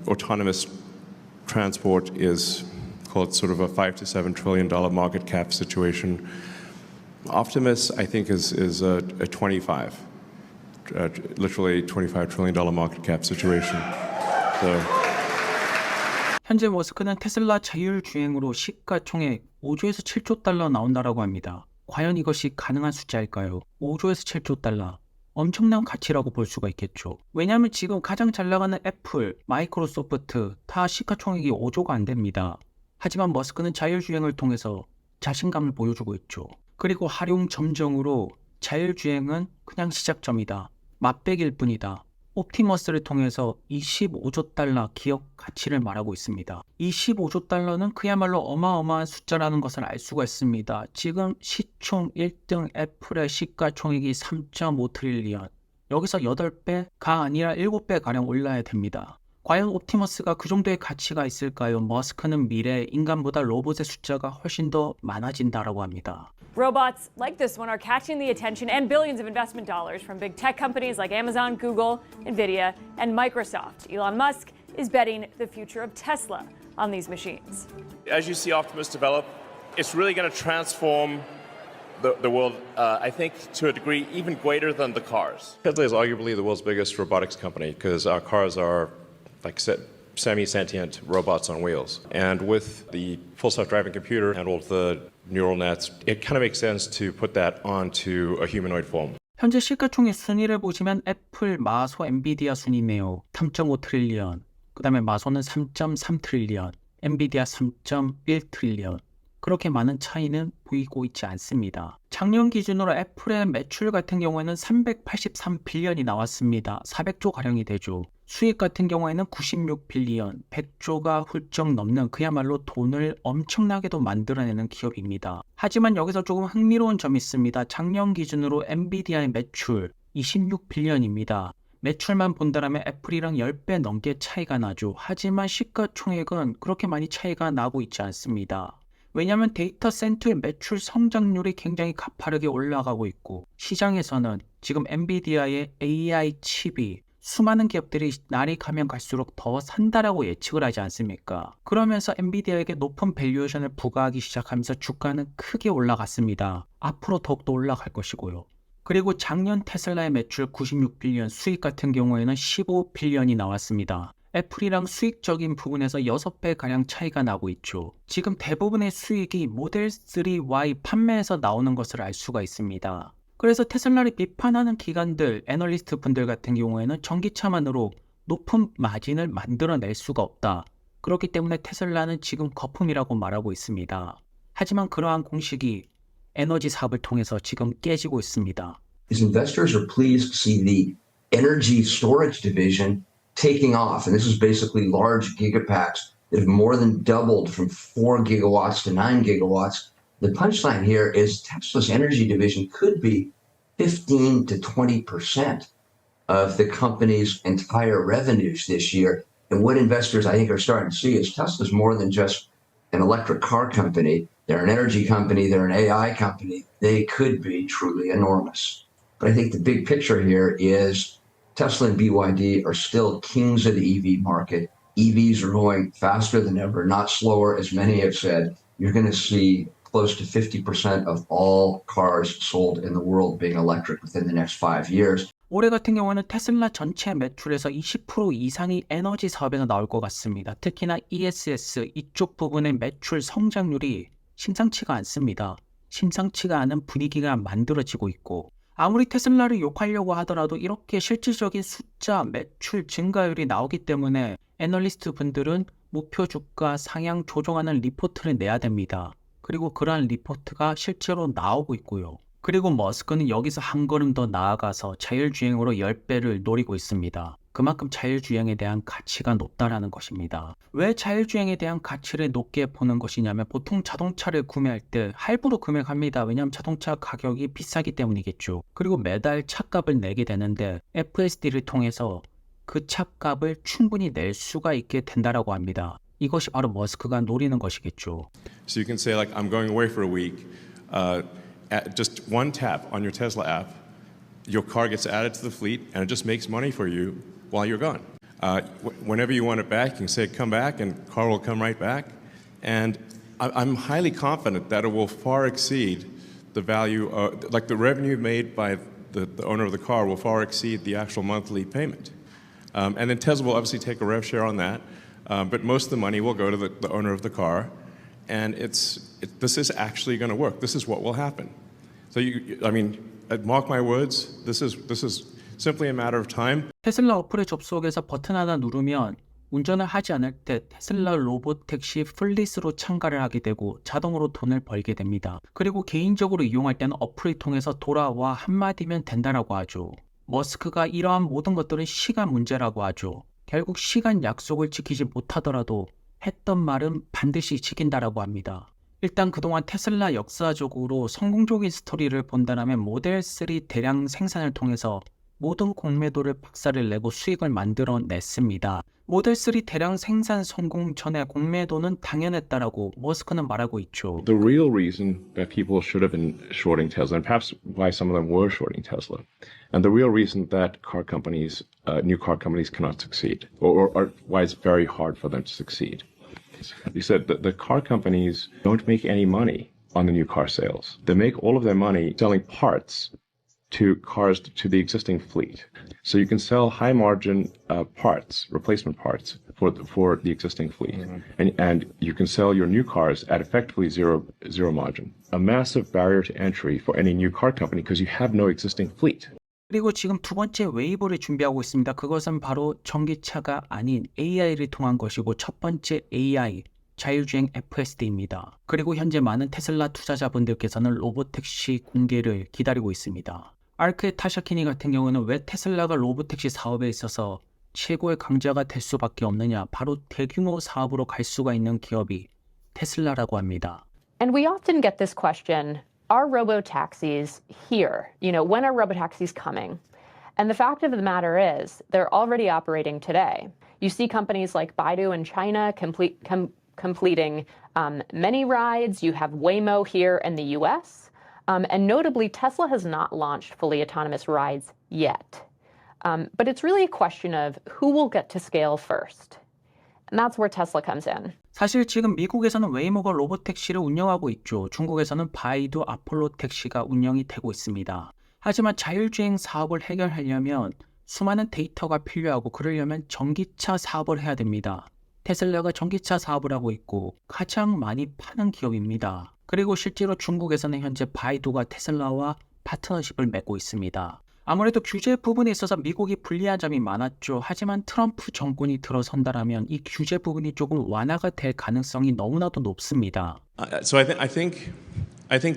autonomous transport is called sort of a $5 to $7 trillion market cap situation. Optimus, I think, is a 25, literally $25 trillion market cap situation. So. 현재 머스크는 테슬라 자율주행으로 시가총액 5조에서 7조 달러 나온다라고 합니다. 과연 이것이 가능한 숫자일까요? 5조에서 7조 달러. 엄청난 가치라고 볼 수가 있겠죠. 왜냐하면 지금 가장 잘 나가는 애플, 마이크로소프트 다 시가총액이 5조가 안 됩니다. 하지만 머스크는 자율주행을 통해서 자신감을 보여주고 있죠. 그리고 활용 점정으로 자율주행은 그냥 시작점이다. 맛백일 뿐이다. 옵티머스를 통해서 25조 달러 기업 가치를 말하고 있습니다. 25조 달러는 그야말로 어마어마한 숫자라는 것을 알 수가 있습니다. 지금 시총 1등 애플의 시가총액이 3.5 트릴리언. 여기서 8배가 아니라 7배가량 올라야 됩니다. 과연 옵티머스가 그 정도의 가치가 있을까요? 머스크는 미래 인간보다 로봇의 숫자가 훨씬 더 많아진다라고 합니다. Robots like this one are catching the attention and billions of investment dollars from big tech companies like Amazon, Google, Nvidia, and Microsoft. Elon Musk is betting the future of Tesla on these machines. As you see Optimus develop, it's really going to transform the world, I think, to a degree even greater than the cars. Tesla is arguably the world's biggest robotics company because our cars are like semi-sentient robots on wheels. And with the full self-driving computer and all of the neural nets, it kind of makes sense to put that onto a humanoid form. 현재 시가총액 순위를 보시면 애플, 마소, 엔비디아 순위네요. 3.5 트릴리언. 그 다음에 마소는 3.3 트릴리언. 엔비디아 3.1 트릴리언. 그렇게 많은 차이는 보이고 있지 않습니다. 작년 기준으로 애플의 매출 같은 경우에는 383빌리언이 나왔습니다. 400조가량이 되죠. 수익 같은 경우에는 96빌리언, 100조가 훌쩍 넘는 그야말로 돈을 엄청나게도 만들어내는 기업입니다. 하지만 여기서 조금 흥미로운 점이 있습니다. 작년 기준으로 엔비디아의 매출 26빌리언입니다. 매출만 본다면 애플이랑 10배 넘게 차이가 나죠. 하지만 시가총액은 그렇게 많이 차이가 나고 있지 않습니다. 왜냐하면 데이터 센터의 매출 성장률이 굉장히 가파르게 올라가고 있고 시장에서는 지금 엔비디아의 AI 칩이 수많은 기업들이 날이 가면 갈수록 더 산다라고 예측을 하지 않습니까? 그러면서 엔비디아에게 높은 밸류에이션을 부과하기 시작하면서 주가는 크게 올라갔습니다. 앞으로 더욱더 올라갈 것이고요. 그리고 작년 테슬라의 매출 96빌리언, 수익 같은 경우에는 15빌리언이 나왔습니다. 애플이랑 수익적인 부분에서 6배가량 차이가 나고 있죠. 지금 대부분의 수익이 모델 3Y 판매에서 나오는 것을 알 수가 있습니다. 그래서 테슬라를 비판하는 기관들, 애널리스트 분들 같은 경우에는 전기차만으로 높은 마진을 만들어낼 수가 없다. 그렇기 때문에 테슬라는 지금 거품이라고 말하고 있습니다. 하지만 그러한 공식이 에너지 사업을 통해서 지금 깨지고 있습니다. As investors are pleased to see the energy storage division taking off. And this is basically large gigapacks that have more than doubled from 4 gigawatts to 9 gigawatts. The punchline here is Tesla's energy division could be 15 to 20% of the company's entire revenues this year. And what investors, I think, are starting to see is Tesla's more than just an electric car company. They're an energy company. They're an AI company. They could be truly enormous. But I think the big picture here is Tesla and BYD are still kings of the EV market. EVs are going faster than ever, not slower, as many have said. You're going to see close to 50% of all cars sold in the world being electric within the next 5 years. 올해 같은 경우는 테슬라 전체 매출에서 20% 이상이 에너지 사업에서 나올 것 같습니다. 특히나 ESS 이쪽 부분의 매출 성장률이 심상치가 않습니다. 심상치가 않은 분위기가 만들어지고 있고 아무리 테슬라를 욕하려고 하더라도 이렇게 실질적인 숫자, 매출 증가율이 나오기 때문에 애널리스트 분들은 목표 주가 상향 조정하는 리포트를 내야 됩니다. 그리고 그러한 리포트가 실제로 나오고 있고요. 그리고 머스크는 여기서 한 걸음 더 나아가서 자율주행으로 10배를 노리고 있습니다. 그만큼 자율주행에 대한 가치가 높다라는 것입니다. 왜 자율주행에 대한 가치를 높게 보는 것이냐면 보통 자동차를 구매할 때 할부로 구매합니다. 왜냐하면 자동차 가격이 비싸기 때문이겠죠. 그리고 매달 차값을 내게 되는데 FSD를 통해서 그 차값을 충분히 낼 수가 있게 된다라고 합니다. 이것이 바로 머스크가 노리는 것이겠죠. So you can say like I'm going away for a week. At just one tap on your Tesla app, your car gets added to the fleet and it just makes money for you while you're gone. Whenever you want it back, you can say, come back, and the car will come right back. And I'm highly confident that it will far exceed the value, like the revenue made by the owner of the car will far exceed the actual monthly payment. And then Tesla will obviously take a rev share on that, but most of the money will go to the owner of the car. And this is actually going to work. This is what will happen. So mark my words, this is simply a matter of time. 테슬라 어플에 접속해서 버튼 하나 누르면 운전을 하지 않을 때 테슬라 로봇 택시 플릿으로 참가를 하게 되고 자동으로 돈을 벌게 됩니다. 그리고 개인적으로 이용할 때는 어플을 통해서 돌아와 한마디면 된다라고 하죠. 머스크가 이러한 모든 것들은 시간 문제라고 하죠. 결국 시간 약속을 지키지 못하더라도 했던 말은 반드시 지킨다라고 합니다. 일단 그동안 테슬라 역사적으로 성공적인 스토리를 본다면 모델3 대량 생산을 통해서 모든 공매도를 박살을 내고 수익을 만들어냈습니다. 모델3 대량 생산 성공 전에 공매도는 당연했다라고 머스크는 말하고 있죠. The real reason that people should have been shorting Tesla, and perhaps why some of them were shorting Tesla, and the real reason that car companies, new car companies cannot succeed, or why it's very hard for them to succeed. You said that the car companies don't make any money on the new car sales. They make all of their money selling parts to cars to the existing fleet. So you can sell high margin parts, replacement parts for the existing fleet. Mm-hmm. And you can sell your new cars at effectively zero margin. A massive barrier to entry for any new car company because you have no existing fleet. 그리고 지금 두 번째 웨이브를 준비하고 있습니다. 그것은 바로 전기차가 아닌 AI를 통한 것이고 첫 번째 AI, 자율주행 FSD입니다. 그리고 현재 많은 테슬라 투자자분들께서는 로봇택시 공개를 기다리고 있습니다. 아르크의 타샤 키니 같은 경우는 왜 테슬라가 로봇택시 사업에 있어서 최고의 강자가 될 수밖에 없느냐, 바로 대규모 사업으로 갈 수가 있는 기업이 테슬라라고 합니다. And we often get this question, are robotaxis here? When are robotaxis coming? And the fact of the matter is, they're already operating today. You see companies like Baidu in China completing many rides. You have Waymo here in the US. And notably, Tesla has not launched fully autonomous rides yet. But it's really a question of who will get to scale first. And that's where Tesla comes in. 사실 지금 미국에서는 웨이모가 로봇택시를 운영하고 있죠. 중국에서는 바이두 아폴로 택시가 운영이 되고 있습니다. 하지만 자율주행 사업을 해결하려면 수많은 데이터가 필요하고 그러려면 전기차 사업을 해야 됩니다. 테슬라가 전기차 사업을 하고 있고 가장 많이 파는 기업입니다. 그리고 실제로 중국에서는 현재 바이두가 테슬라와 파트너십을 맺고 있습니다. 아무래도 규제 부분에 있어서 미국이 불리한 점이 많았죠. 하지만 트럼프 정권이 들어선다라면 이 규제 부분이 조금 완화가 될 가능성이 너무나도 높습니다. So I think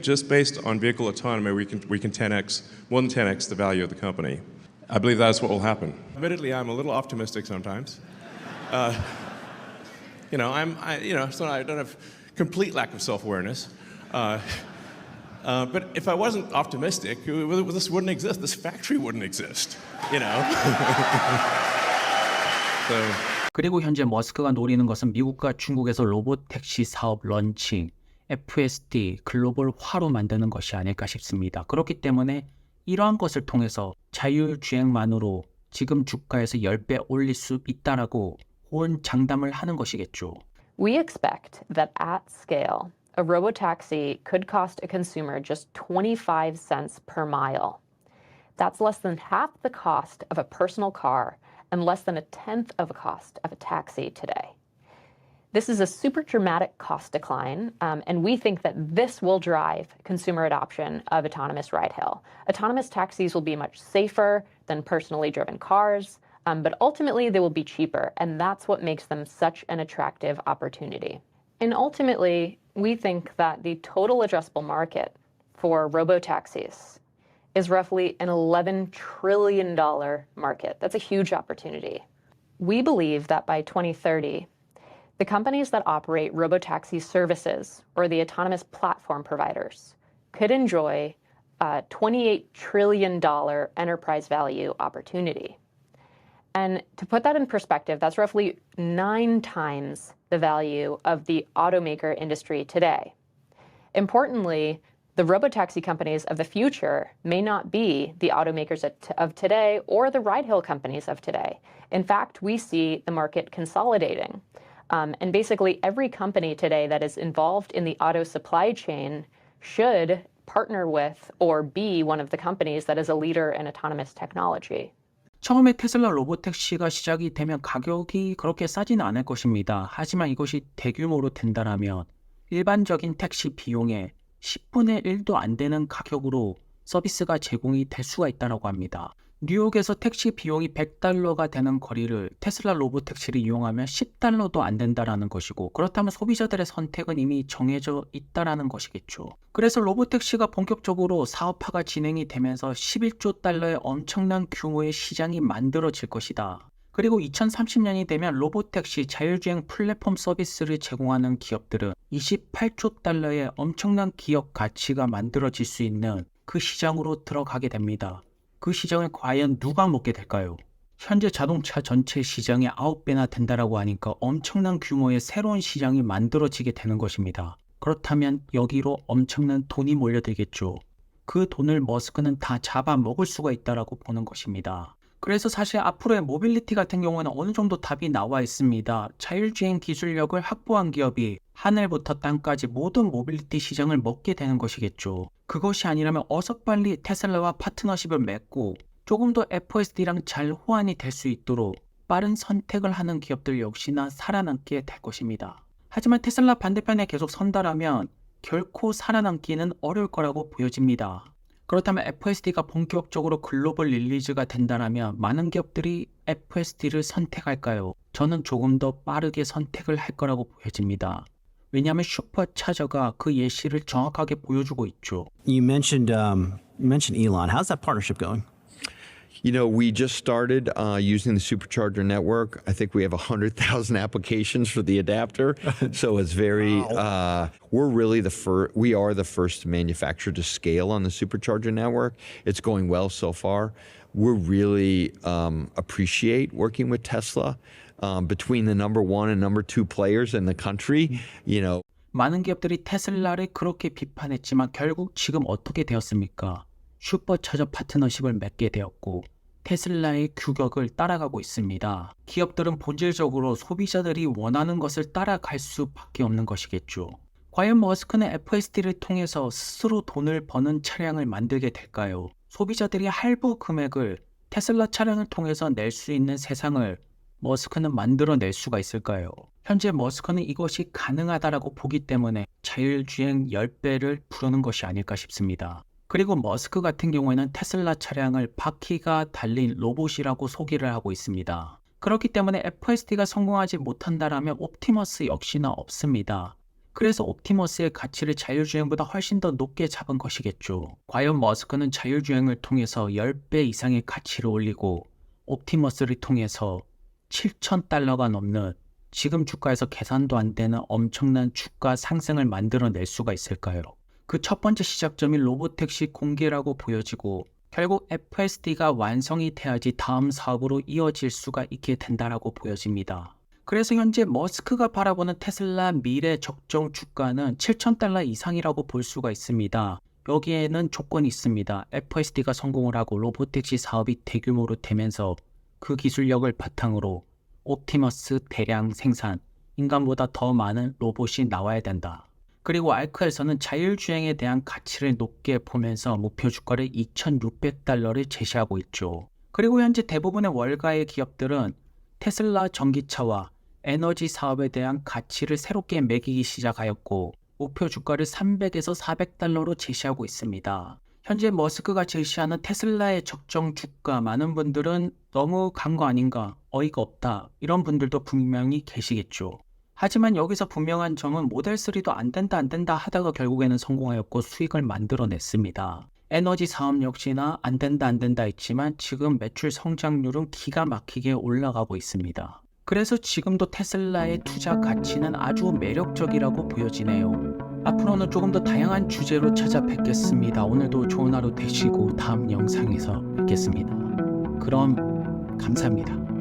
just based on vehicle autonomy, we can 10x, more than 10x the value of the company. I believe that's what will happen. Admittedly, I'm a little optimistic sometimes. So I don't have complete lack of self-awareness. But if I wasn't optimistic, this wouldn't exist. This factory wouldn't exist. So. 그리고 현재 머스크가 노리는 것은 미국과 중국에서 로봇 택시 사업 런칭, FSD, 글로벌화로 만드는 것이 아닐까 싶습니다. 그렇기 때문에 이러한 것을 통해서 자율주행만으로 지금 주가에서 10배 올릴 수 있다라고 호언장담을 하는 것이겠죠. We expect that at scale, a robotaxi could cost a consumer just 25 cents per mile. That's less than half the cost of a personal car and less than a tenth of the cost of a taxi today. This is a super dramatic cost decline, and we think that this will drive consumer adoption of autonomous ride-hail. Autonomous taxis will be much safer than personally driven cars, but ultimately they will be cheaper, and that's what makes them such an attractive opportunity. And ultimately, we think that the total addressable market for robotaxis is roughly an $11 trillion market. That's a huge opportunity. We believe that by 2030, the companies that operate robotaxi services or the autonomous platform providers could enjoy a $28 trillion enterprise value opportunity. And to put that in perspective, that's roughly 9 times the value of the automaker industry today. Importantly, The robotaxi companies of the future may not be the automakers of today or the ride-hail companies of today. In fact, we see the market consolidating. And basically every company today that is involved in the auto supply chain should partner with or be one of the companies that is a leader in autonomous technology. 처음에 테슬라 로보택시가 시작이 되면 가격이 그렇게 싸지는 않을 것입니다. 하지만 이것이 대규모로 된다면 일반적인 택시 비용의 10분의 1도 안 되는 가격으로 서비스가 제공이 될 수가 있다고 합니다. 뉴욕에서 택시 비용이 $100가 되는 거리를 테슬라 로보택시를 이용하면 $10도 안 된다는 것이고, 그렇다면 소비자들의 선택은 이미 정해져 있다는 것이겠죠. 그래서 로보택시가 본격적으로 사업화가 진행이 되면서 $11조 엄청난 규모의 시장이 만들어질 것이다. 그리고 2030년이 되면 로보택시 자율주행 플랫폼 서비스를 제공하는 기업들은 $28조 엄청난 기업 가치가 만들어질 수 있는 그 시장으로 들어가게 됩니다. 그 시장을 과연 누가 먹게 될까요? 현재 자동차 전체 시장의 9배나 된다라고 하니까 엄청난 규모의 새로운 시장이 만들어지게 되는 것입니다. 그렇다면 여기로 엄청난 돈이 몰려들겠죠. 그 돈을 머스크는 다 잡아먹을 수가 있다라고 보는 것입니다. 그래서 사실 앞으로의 모빌리티 같은 경우는 어느 정도 답이 나와 있습니다. 자율주행 기술력을 확보한 기업이 하늘부터 땅까지 모든 모빌리티 시장을 먹게 되는 것이겠죠. 그것이 아니라면 어서 빨리 테슬라와 파트너십을 맺고 조금 더 FSD랑 잘 호환이 될 수 있도록 빠른 선택을 하는 기업들 역시나 살아남게 될 것입니다. 하지만 테슬라 반대편에 계속 선다라면 결코 살아남기는 어려울 거라고 보여집니다. 그렇다면 FSD가 본격적으로 글로벌 릴리즈가 된다면 많은 기업들이 FSD를 선택할까요? 저는 조금 더 빠르게 선택을 할 거라고 보여집니다. 왜냐하면 슈퍼차저가 그 예시를 정확하게 보여주고 있죠. You mentioned Elon. How's that partnership going? You know, we just started using the supercharger network. I think we have 100,000 applications for the adapter. So it's very, we're really we are the first manufacturer to scale on the supercharger network. It's going well so far. We really appreciate working with Tesla between the number one and number two players in the country, you know. 많은 기업들이 테슬라를 그렇게 비판했지만 결국 지금 어떻게 되었습니까? 슈퍼차저 파트너십을 맺게 되었고 테슬라의 규격을 따라가고 있습니다. 기업들은 본질적으로 소비자들이 원하는 것을 따라갈 수밖에 없는 것이겠죠. 과연 머스크는 FSD를 통해서 스스로 돈을 버는 차량을 만들게 될까요? 소비자들이 할부 금액을 테슬라 차량을 통해서 낼 수 있는 세상을 머스크는 만들어낼 수가 있을까요? 현재 머스크는 이것이 가능하다라고 보기 때문에 자율주행 10배를 부르는 것이 아닐까 싶습니다. 그리고 머스크 같은 경우에는 테슬라 차량을 바퀴가 달린 로봇이라고 소개를 하고 있습니다. 그렇기 때문에 FSD가 성공하지 못한다라면 옵티머스 역시나 없습니다. 그래서 옵티머스의 가치를 자율주행보다 훨씬 더 높게 잡은 것이겠죠. 과연 머스크는 자율주행을 통해서 10배 이상의 가치를 올리고 옵티머스를 통해서 $7,000가 넘는 지금 주가에서 계산도 안 되는 엄청난 주가 상승을 만들어낼 수가 있을까요? 그 첫 번째 시작점이 로보택시 공개라고 보여지고 결국 FSD가 완성이 돼야지 다음 사업으로 이어질 수가 있게 된다라고 보여집니다. 그래서 현재 머스크가 바라보는 테슬라 미래 적정 주가는 $7,000 이상이라고 볼 수가 있습니다. 여기에는 조건이 있습니다. FSD가 성공을 하고 로보택시 사업이 대규모로 되면서 그 기술력을 바탕으로 옵티머스 대량 생산, 인간보다 더 많은 로봇이 나와야 된다. 그리고 알크에서는 자율주행에 대한 가치를 높게 보면서 목표 주가를 $2,600를 제시하고 있죠. 그리고 현재 대부분의 월가의 기업들은 테슬라 전기차와 에너지 사업에 대한 가치를 새롭게 매기기 시작하였고 목표 주가를 $300에서 $400로 제시하고 있습니다. 현재 머스크가 제시하는 테슬라의 적정 주가, 많은 분들은 너무 간 거 아닌가, 어이가 없다, 이런 분들도 분명히 계시겠죠. 하지만 여기서 분명한 점은 모델 3도 안 된다 하다가 결국에는 성공하였고 수익을 만들어냈습니다. 에너지 사업 역시나 안 된다 했지만 지금 매출 성장률은 기가 막히게 올라가고 있습니다. 그래서 지금도 테슬라의 투자 가치는 아주 매력적이라고 보여지네요. 앞으로는 조금 더 다양한 주제로 찾아뵙겠습니다. 오늘도 좋은 하루 되시고 다음 영상에서 뵙겠습니다. 그럼 감사합니다.